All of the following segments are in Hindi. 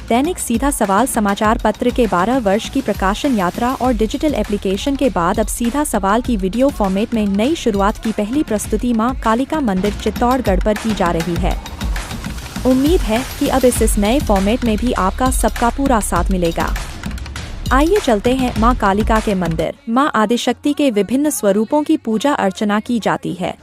दैनिक सीधा सवाल समाचार पत्र के 12 वर्ष की प्रकाशन यात्रा और डिजिटल एप्लीकेशन के बाद अब सीधा सवाल की वीडियो फॉर्मेट में नई शुरुआत की पहली प्रस्तुति मां कालिका मंदिर चित्तौड़गढ़ पर की जा रही है। उम्मीद है कि अब इस नए फॉर्मेट में भी आपका सबका पूरा साथ मिलेगा। आइए चलते हैं मां कालिका के मंदिर। मां आदिशक्ति के विभिन्न स्वरूपों की पूजा अर्चना की जाती है।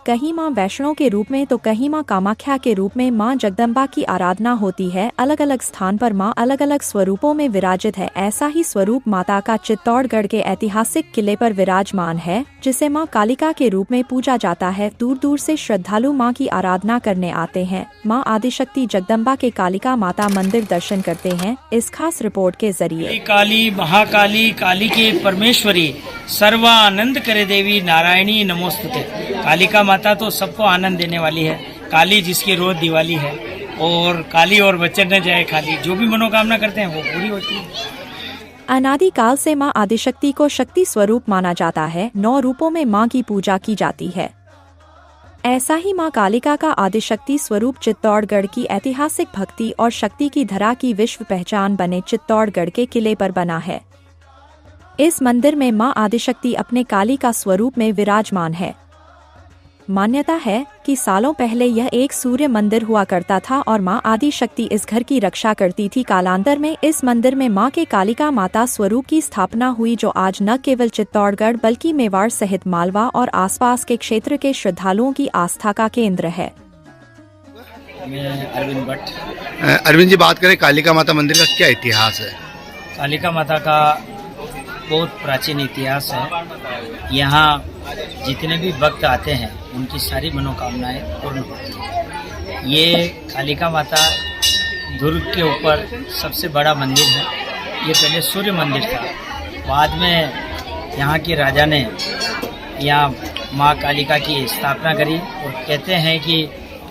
कहीं मां वैष्णो के रूप में तो कहीं मां कामाख्या के रूप में मां जगदम्बा की आराधना होती है। अलग अलग स्थान पर मां अलग अलग स्वरूपों में विराजित है। ऐसा ही स्वरूप माता का चित्तौड़गढ़ के ऐतिहासिक किले पर विराजमान है, जिसे मां कालिका के रूप में पूजा जाता है। दूर दूर से श्रद्धालु मां की आराधना करने आते हैं। मां आदिशक्ति जगदम्बा के कालिका माता मंदिर दर्शन करते हैं। इस खास रिपोर्ट के जरिए काली महाकाली काली के परमेश्वरी सर्वानंद करे देवी नारायणी नमोस्तुते। कालिका माता तो सबको आनंद देने वाली है। काली जिसकी रोज दिवाली है, और काली और बचन न जाए खाली। जो भी मनोकामना करते हैं वो पूरी होती है। अनादि काल से मां आदिशक्ति को शक्ति स्वरूप माना जाता है। 9 रूपों में मां की पूजा की जाती है। ऐसा ही मां कालिका का आदिशक्ति स्वरूप चित्तौड़गढ़ की ऐतिहासिक भक्ति और शक्ति की धरा की विश्व पहचान बने चित्तौड़गढ़ के किले पर बना है। इस मंदिर में मां आदिशक्ति अपने काली का स्वरूप में विराजमान है। मान्यता है कि सालों पहले यह एक सूर्य मंदिर हुआ करता था और मां आदिशक्ति इस घर की रक्षा करती थी। कालांतर में इस मंदिर में मां के कालिका माता स्वरूप की स्थापना हुई, जो आज न केवल चित्तौड़गढ़ बल्कि मेवाड़ सहित मालवा और आसपास के क्षेत्र के श्रद्धालुओं की आस्था का केंद्र है। मैं अरविंद भट्ट। अरविंद जी, बात करें कालिका माता मंदिर का क्या इतिहास है? कालिका माता का बहुत प्राचीन इतिहास है। यहाँ जितने भी भक्त आते हैं उनकी सारी मनोकामनाएं पूर्ण होती हैं। ये कालिका माता दुर्ग के ऊपर सबसे बड़ा मंदिर है। ये पहले सूर्य मंदिर था। बाद में यहाँ के राजा ने यहाँ माँ कालिका की स्थापना करी, और कहते हैं कि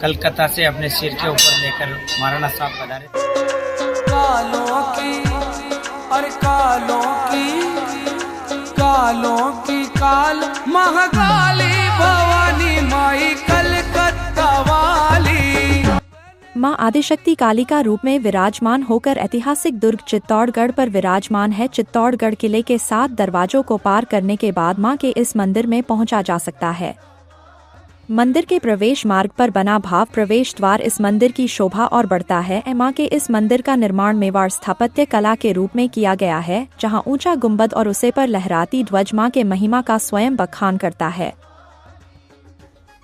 कलकत्ता से अपने सिर के ऊपर लेकर महाराणा साहब पधारे। कालों की और कालों की काल महाकाली भवानी माई कलकत्ता वाली। मां आदिशक्ति कालिका रूप में विराजमान होकर ऐतिहासिक दुर्ग चित्तौड़गढ़ पर विराजमान है। चित्तौड़गढ़ किले के 7 दरवाजों को पार करने के बाद मां के इस मंदिर में पहुंचा जा सकता है। मंदिर के प्रवेश मार्ग पर बना भाव प्रवेश द्वार इस मंदिर की शोभा और बढ़ता है। मां के इस मंदिर का निर्माण मेवाड़ स्थापत्य कला के रूप में किया गया है, जहां ऊंचा गुंबद और उसे पर लहराती ध्वज मां के महिमा का स्वयं बखान करता है।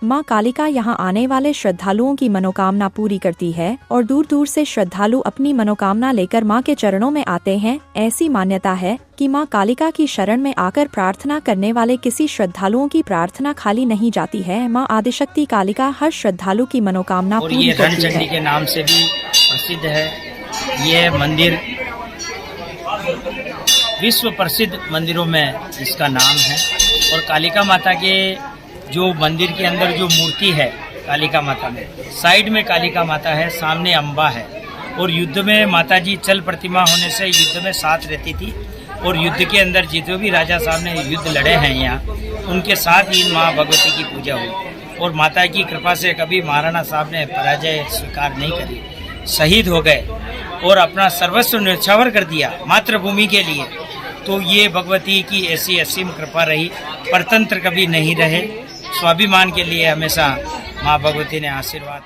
मां कालिका यहां आने वाले श्रद्धालुओं की मनोकामना पूरी करती है, और दूर दूर से श्रद्धालु अपनी मनोकामना लेकर मां के चरणों में आते हैं। ऐसी मान्यता है कि मां कालिका की शरण में आकर प्रार्थना करने वाले किसी श्रद्धालुओं की प्रार्थना खाली नहीं जाती है। मां आदिशक्ति कालिका हर श्रद्धालु की मनोकामना पूरी करती है। के नाम से भी प्रसिद्ध है। ये मंदिर विश्व प्रसिद्ध मंदिरों में इसका नाम है। और कालिका माता के जो मंदिर के अंदर जो मूर्ति है कालिका माता में, साइड में कालिका माता है, सामने अम्बा है। और युद्ध में माता जी चल प्रतिमा होने से युद्ध में साथ रहती थी, और युद्ध के अंदर जितने भी राजा साहब ने युद्ध लड़े हैं यहाँ, उनके साथ ही माँ भगवती की पूजा हुई। और माता की कृपा से कभी महाराणा साहब ने पराजय स्वीकार नहीं करी, शहीद हो गए और अपना सर्वस्व न्यौछावर कर दिया मातृभूमि के लिए। तो ये भगवती की ऐसी असीम कृपा रही, परतंत्र कभी नहीं रहे। स्वाभिमान के लिए हमेशा माँ भगवती ने आशीर्वाद।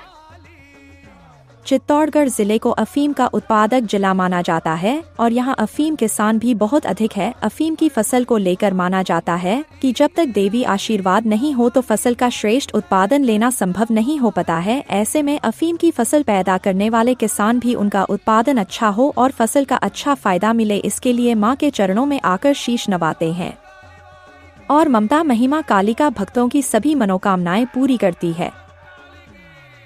चित्तौड़गढ़ जिले को अफीम का उत्पादक जिला माना जाता है, और यहाँ अफीम किसान भी बहुत अधिक है। अफीम की फसल को लेकर माना जाता है कि जब तक देवी आशीर्वाद नहीं हो तो फसल का श्रेष्ठ उत्पादन लेना संभव नहीं हो पाता है। ऐसे में अफीम की फसल पैदा करने वाले किसान भी उनका उत्पादन अच्छा हो और फसल का अच्छा फायदा मिले, इसके लिए माँ के चरणों में आकर शीश नवाते हैं। और ममता महिमा कालिका भक्तों की सभी मनोकामनाएं पूरी करती है।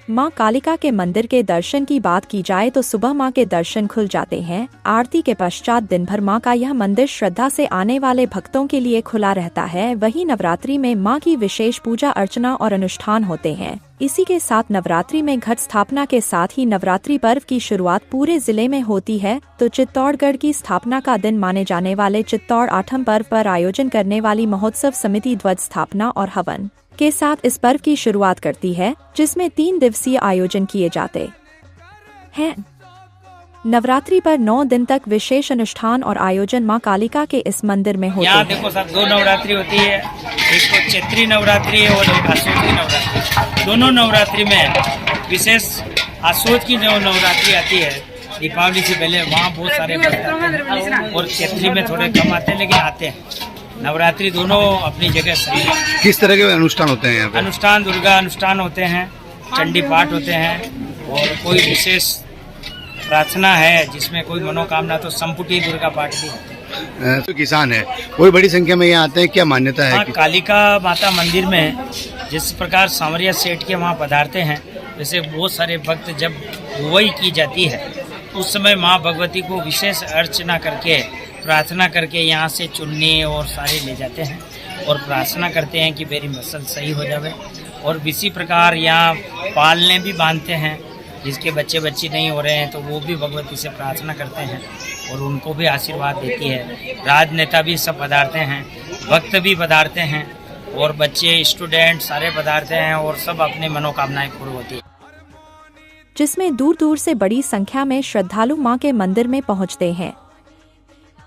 मां कालिका के मंदिर के दर्शन की बात की जाए तो सुबह मां के दर्शन खुल जाते हैं। आरती के पश्चात दिन भर मां का यह मंदिर श्रद्धा से आने वाले भक्तों के लिए खुला रहता है। वहीं नवरात्रि में मां की विशेष पूजा अर्चना और अनुष्ठान होते हैं। इसी के साथ नवरात्रि में घट स्थापना के साथ ही नवरात्रि पर्व की शुरुआत पूरे जिले में होती है। तो चित्तौड़गढ़ की स्थापना का दिन माने जाने वाले चित्तौड़ आठम पर्व पर आयोजन करने वाली महोत्सव समिति ध्वज स्थापना और हवन के साथ इस पर्व की शुरुआत करती है, जिसमें 3 दिवसीय आयोजन किए जाते हैं। नवरात्रि पर 9 दिन तक विशेष अनुष्ठान और आयोजन मां कालिका के इस मंदिर में होते यहाँ हैं। देखो सर, 2 नवरात्रि होती है, एक तो चैत्री नवरात्रि है और एक आशोद की नवरात्रि। दोनों नवरात्रि में विशेष आशोद की जो नवरात्रि आती है दीपावली से पहले, वहाँ बहुत सारे भक्त आते हैं और चैत्री में थोड़े कम आते हैं, लेकिन आते हैं। नवरात्रि दोनों अपनी जगह सही है। किस तरह के अनुष्ठान होते हैं यहाँ पे? अनुष्ठान दुर्गा अनुष्ठान होते हैं, चंडी पाठ होते हैं और कोई विशेष प्रार्थना है जिसमें कोई मनोकामना, तो संपुटी दुर्गा पाठ भी है। तो किसान है, कोई बड़ी संख्या में यहाँ आते हैं, क्या मान्यता है? हाँ, कालिका माता मंदिर में जिस प्रकार सांवरिया सेठ के वहाँ पधारते हैं, वैसे बहुत सारे भक्त जब बुआई की जाती है उस समय माँ भगवती को विशेष अर्चना करके प्रार्थना करके यहाँ से चुन्नी और सारे ले जाते हैं और प्रार्थना करते हैं कि मेरी फसल सही हो जाए। और इसी प्रकार यहाँ पालने भी बांधते हैं, जिसके बच्चे बच्ची नहीं हो रहे हैं तो वो भी भगवती से प्रार्थना करते हैं और उनको भी आशीर्वाद देती है। राजनेता भी सब पधारते हैं, भक्त भी पधारते हैं और बच्चे स्टूडेंट सारे पधारते हैं और सब अपनी मनोकामनाएं पूरी होती है। जिसमें दूर दूर से बड़ी संख्या में श्रद्धालु मां के मंदिर में पहुंचते हैं।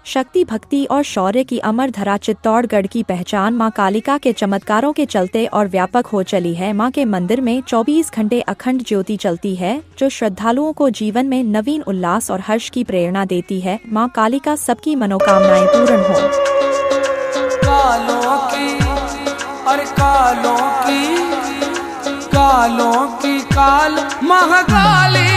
शक्ति, भक्ति और शौर्य की अमर धरा चित्तौड़गढ़ की पहचान मां कालिका के चमत्कारों के चलते और व्यापक हो चली है। मां के मंदिर में 24 घंटे अखंड ज्योति चलती है, जो श्रद्धालुओं को जीवन में नवीन उल्लास और हर्ष की प्रेरणा देती है। मां कालिका सबकी मनोकामनाएं पूर्ण हो। कालों की और कालों की काल महाकाली